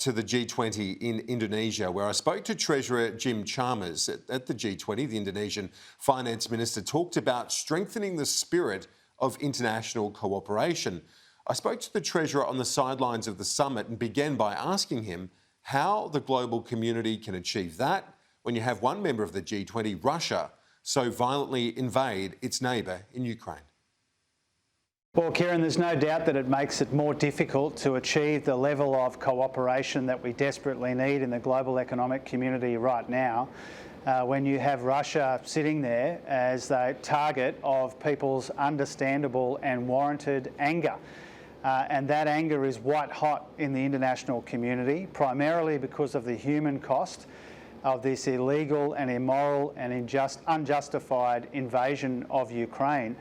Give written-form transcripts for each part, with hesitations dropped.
to the G20 in Indonesia, where I spoke to Treasurer Jim Chalmers at the G20. The Indonesian finance minister talked about strengthening the spirit of international cooperation. I spoke to the Treasurer on the sidelines of the summit and began by asking him how the global community can achieve that when you have one member of the G20, Russia, so violently invade its neighbour in Ukraine. Well, Kieran, there's no doubt that it makes it more difficult to achieve the level of cooperation that we desperately need in the global economic community right now, when you have Russia sitting there as the target of people's understandable and warranted anger. And that anger is white hot in the international community, primarily because of the human cost of this illegal and immoral and unjustified invasion of Ukraine.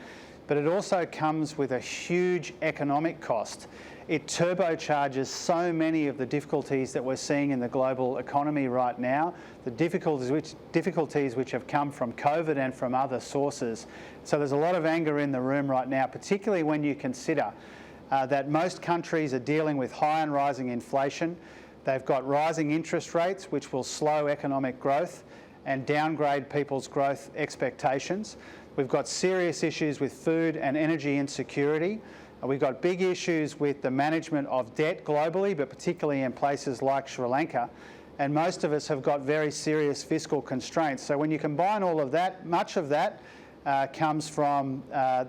But it also comes with a huge economic cost. It turbocharges so many of the difficulties that we're seeing in the global economy right now, the difficulties which have come from COVID and from other sources. So there's a lot of anger in the room right now, particularly when you consider that most countries are dealing with high and rising inflation. They've got rising interest rates, which will slow economic growth and downgrade people's growth expectations. We've got serious issues with food and energy insecurity. We've got big issues with the management of debt globally, but particularly in places like Sri Lanka. And most of us have got very serious fiscal constraints. So when you combine all of that, much of that comes from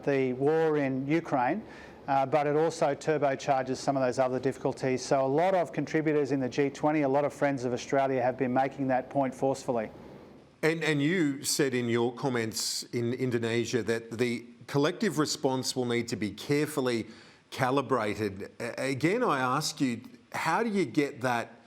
the war in Ukraine, but it also turbocharges some of those other difficulties. So a lot of contributors in the G20, a lot of friends of Australia have been making that point forcefully. And you said in your comments in Indonesia that the collective response will need to be carefully calibrated. Again, I ask you, how do you get that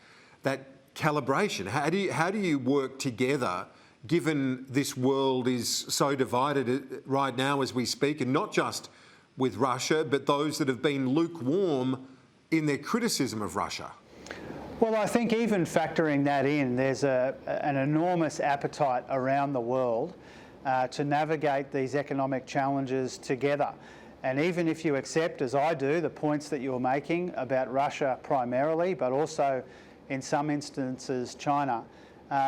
calibration? How do you work together, given this world is so divided right now as we speak, and not just with Russia, but those that have been lukewarm in their criticism of Russia? Well, I think even factoring that in, there's an enormous appetite around the world to navigate these economic challenges together. And even if you accept, as I do, the points that you're making about Russia primarily, but also in some instances China,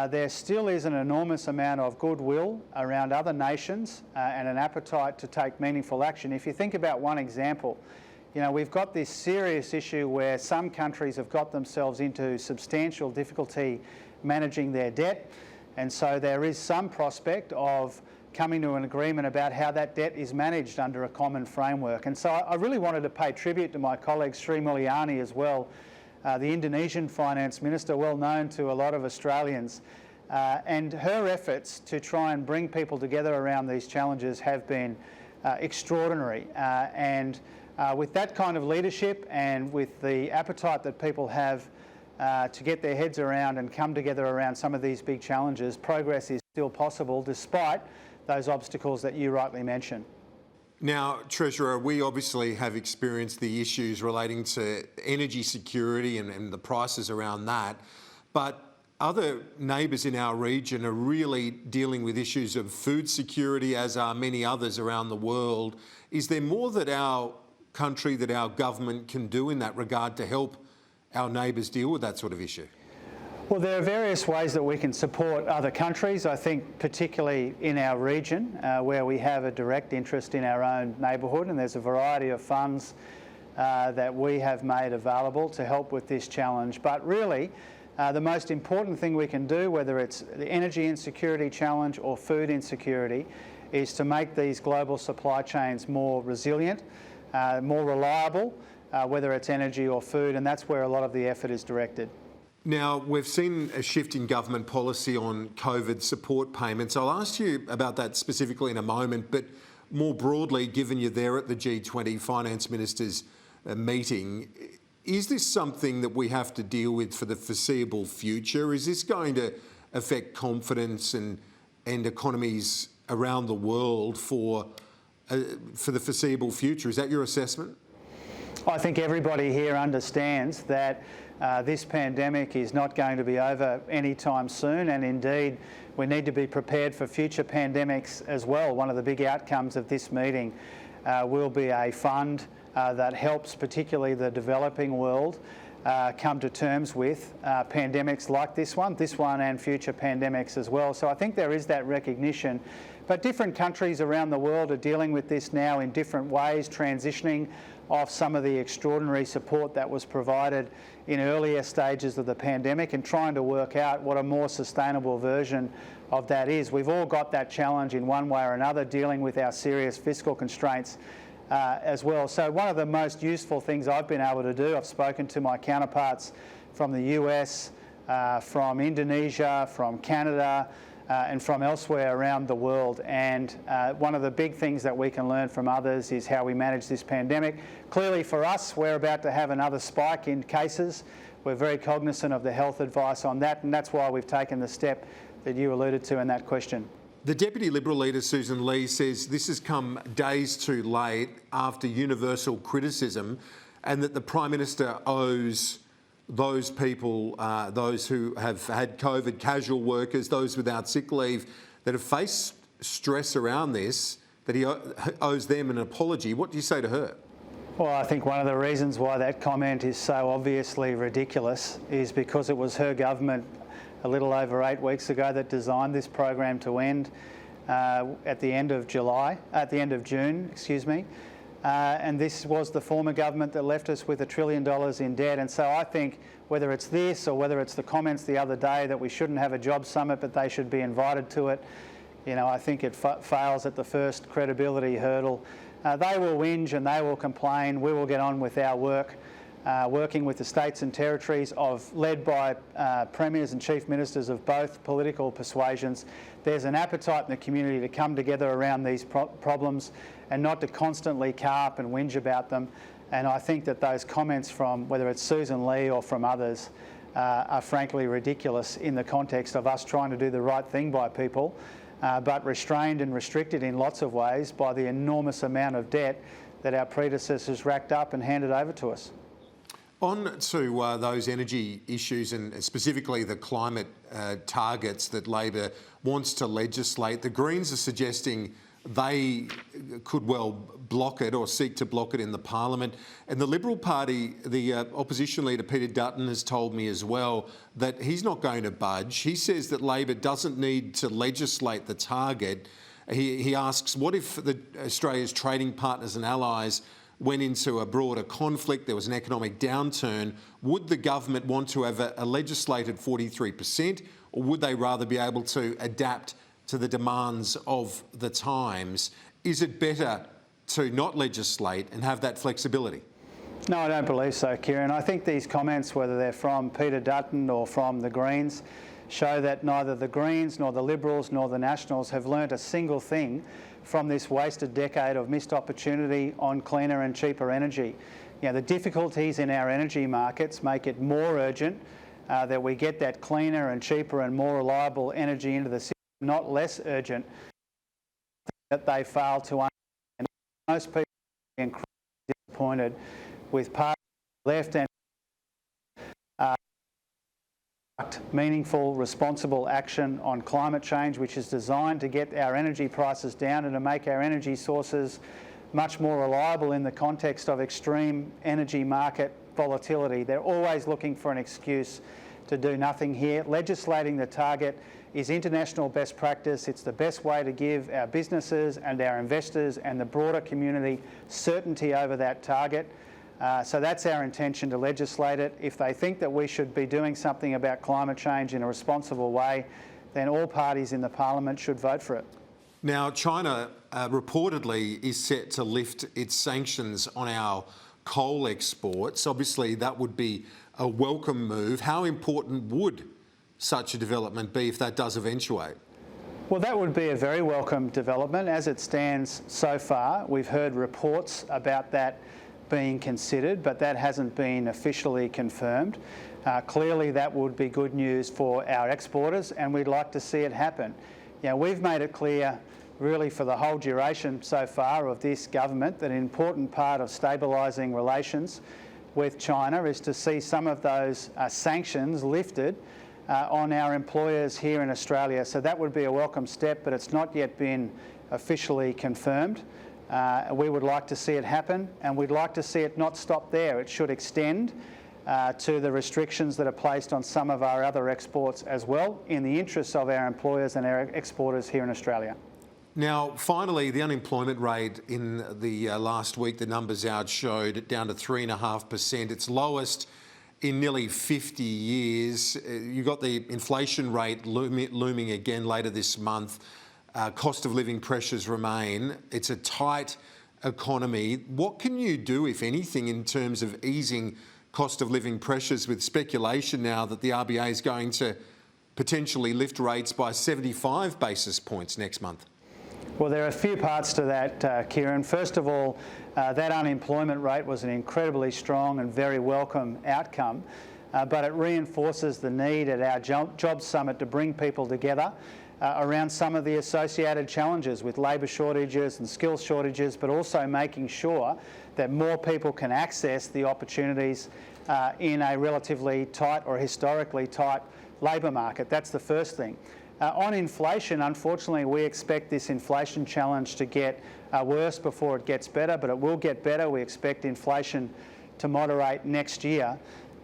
there still is an enormous amount of goodwill around other nations and an appetite to take meaningful action. If you think about one example, you know, we've got this serious issue where some countries have got themselves into substantial difficulty managing their debt, and so there is some prospect of coming to an agreement about how that debt is managed under a common framework. And so I really wanted to pay tribute to my colleague Sri Mulyani as well, the Indonesian finance minister, well known to a lot of Australians, and her efforts to try and bring people together around these challenges have been extraordinary. With that kind of leadership and with the appetite that people have to get their heads around and come together around some of these big challenges, progress is still possible despite those obstacles that you rightly mentioned. Now, Treasurer, we obviously have experienced the issues relating to energy security and the prices around that, but other neighbours in our region are really dealing with issues of food security, as are many others around the world. Is there more that our country, that our government can do in that regard to help our neighbours deal with that sort of issue? Well, there are various ways that we can support other countries. I think particularly in our region where we have a direct interest in our own neighbourhood, and there's a variety of funds that we have made available to help with this challenge. But really, the most important thing we can do, whether it's the energy insecurity challenge or food insecurity, is to make these global supply chains more resilient, more reliable, whether it's energy or food, and that's where a lot of the effort is directed. Now, we've seen a shift in government policy on COVID support payments. I'll ask you about that specifically in a moment, but more broadly, given you're there at the G20 finance ministers meeting, is this something that we have to deal with for the foreseeable future? Is this going to affect confidence and economies around the world for the foreseeable future? Is that your assessment? I think everybody here understands that this pandemic is not going to be over anytime soon, and indeed we need to be prepared for future pandemics as well. One of the big outcomes of this meeting will be a fund that helps particularly the developing world come to terms with pandemics like this one and future pandemics as well. So I think there is that recognition. But different countries around the world are dealing with this now in different ways, transitioning off some of the extraordinary support that was provided in earlier stages of the pandemic and trying to work out what a more sustainable version of that is. We've all got that challenge in one way or another, dealing with our serious fiscal constraints as well. So one of the most useful things I've been able to do, I've spoken to my counterparts from the US, from Indonesia, from Canada, and from elsewhere around the world. And one of the big things that we can learn from others is how we manage this pandemic. Clearly for us, we're about to have another spike in cases. We're very cognizant of the health advice on that, and that's why we've taken the step that you alluded to in that question. The Deputy Liberal leader, Susan Lee, says this has come days too late after universal criticism, and that the Prime Minister owes those people, those who have had COVID, casual workers, those without sick leave, that have faced stress around this, that he owes them an apology. What do you say to her? Well, I think one of the reasons why that comment is so obviously ridiculous is because it was her government a little over 8 weeks ago that designed this program to end at the end of June, and this was the former government that left us with $1 trillion in debt. And so I think whether it's this or whether it's the comments the other day that we shouldn't have a jobs summit but they should be invited to it, I think it fails at the first credibility hurdle. They will whinge and they will complain. We will get on with our work, working with the states and territories led by premiers and chief ministers of both political persuasions. There's an appetite in the community to come together around these problems and not to constantly carp and whinge about them. And I think that those comments from whether it's Susan Lee or from others are frankly ridiculous in the context of us trying to do the right thing by people, but restrained and restricted in lots of ways by the enormous amount of debt that our predecessors racked up and handed over to us. On to those energy issues and specifically the climate targets that Labor wants to legislate, the Greens are suggesting they could well block it or seek to block it in the Parliament. And the Liberal Party, the opposition leader Peter Dutton has told me as well that he's not going to budge. He says that Labor doesn't need to legislate the target. He asks, what if Australia's trading partners and allies went into a broader conflict, there was an economic downturn? Would the government want to have a legislated 43%, or would they rather be able to adapt to the demands of the times? Is it better to not legislate and have that flexibility? No, I don't believe so, Kieran. I think these comments, whether they're from Peter Dutton or from the Greens, show that neither the Greens nor the Liberals nor the Nationals have learnt a single thing from this wasted decade of missed opportunity on cleaner and cheaper energy. The difficulties in our energy markets make it more urgent that we get that cleaner and cheaper and more reliable energy into the system, not less urgent that they fail to understand. Most people are incredibly disappointed with parties left and meaningful, responsible action on climate change, which is designed to get our energy prices down and to make our energy sources much more reliable in the context of extreme energy market volatility. They're always looking for an excuse to do nothing here. Legislating the target is international best practice. It's the best way to give our businesses and our investors and the broader community certainty over that target. So that's our intention, to legislate it. If they think that we should be doing something about climate change in a responsible way, then all parties in the Parliament should vote for it. Now, China reportedly is set to lift its sanctions on our coal exports. Obviously, that would be a welcome move. How important would such a development be if that does eventuate? Well, that would be a very welcome development. As it stands so far, we've heard reports about that being considered, but that hasn't been officially confirmed. Clearly, that would be good news for our exporters, and we'd like to see it happen. We've made it clear, really for the whole duration so far of this government, that an important part of stabilising relations with China is to see some of those sanctions lifted on our employers here in Australia. So that would be a welcome step, but it's not yet been officially confirmed. We would like to see it happen, and we'd like to see it not stop there. It should extend to the restrictions that are placed on some of our other exports as well, in the interests of our employers and our exporters here in Australia. Now, finally, the unemployment rate in the last week, the numbers out showed it down to 3.5%. It's lowest in nearly 50 years. You've got the inflation rate looming again later this month. Cost of living pressures remain. It's a tight economy. What can you do, if anything, in terms of easing cost of living pressures, with speculation now that the RBA is going to potentially lift rates by 75 basis points next month? Well, there are a few parts to that, Kieran. First of all, that unemployment rate was an incredibly strong and very welcome outcome, but it reinforces the need at our Jobs Summit to bring people together around some of the associated challenges with labour shortages and skills shortages, but also making sure that more people can access the opportunities in a relatively tight or historically tight labour market. That's the first thing. On inflation, unfortunately, we expect this inflation challenge to get worse before it gets better, but it will get better. We expect inflation to moderate next year,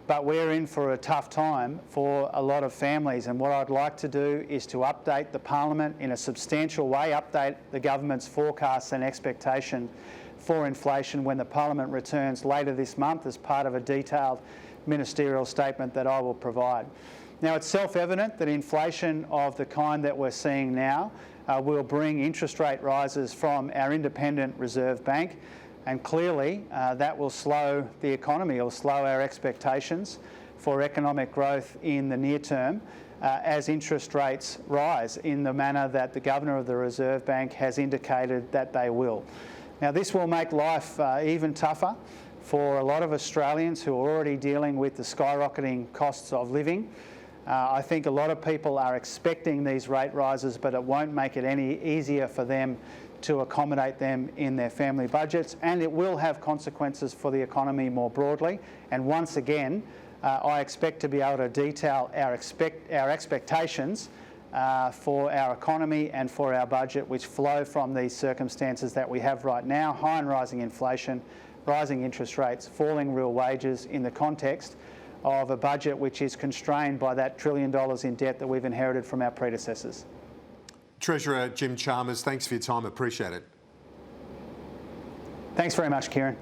but we're in for a tough time for a lot of families. And what I'd like to do is to update the Parliament in a substantial way, update the government's forecasts and expectation for inflation when the Parliament returns later this month as part of a detailed ministerial statement that I will provide. Now, it's self-evident that inflation of the kind that we're seeing now will bring interest rate rises from our independent Reserve Bank, and clearly that will slow the economy, or slow our expectations for economic growth in the near term as interest rates rise in the manner that the Governor of the Reserve Bank has indicated that they will. Now, this will make life even tougher for a lot of Australians who are already dealing with the skyrocketing costs of living. I think a lot of people are expecting these rate rises, but it won't make it any easier for them to accommodate them in their family budgets, and it will have consequences for the economy more broadly. And once again, I expect to be able to detail our expectations for our economy and for our budget, which flow from these circumstances that we have right now: high and rising inflation, rising interest rates, falling real wages, in the context of a budget which is constrained by that $1 trillion in debt that we've inherited from our predecessors. Treasurer Jim Chalmers, thanks for your time. Appreciate it. Thanks very much, Kieran.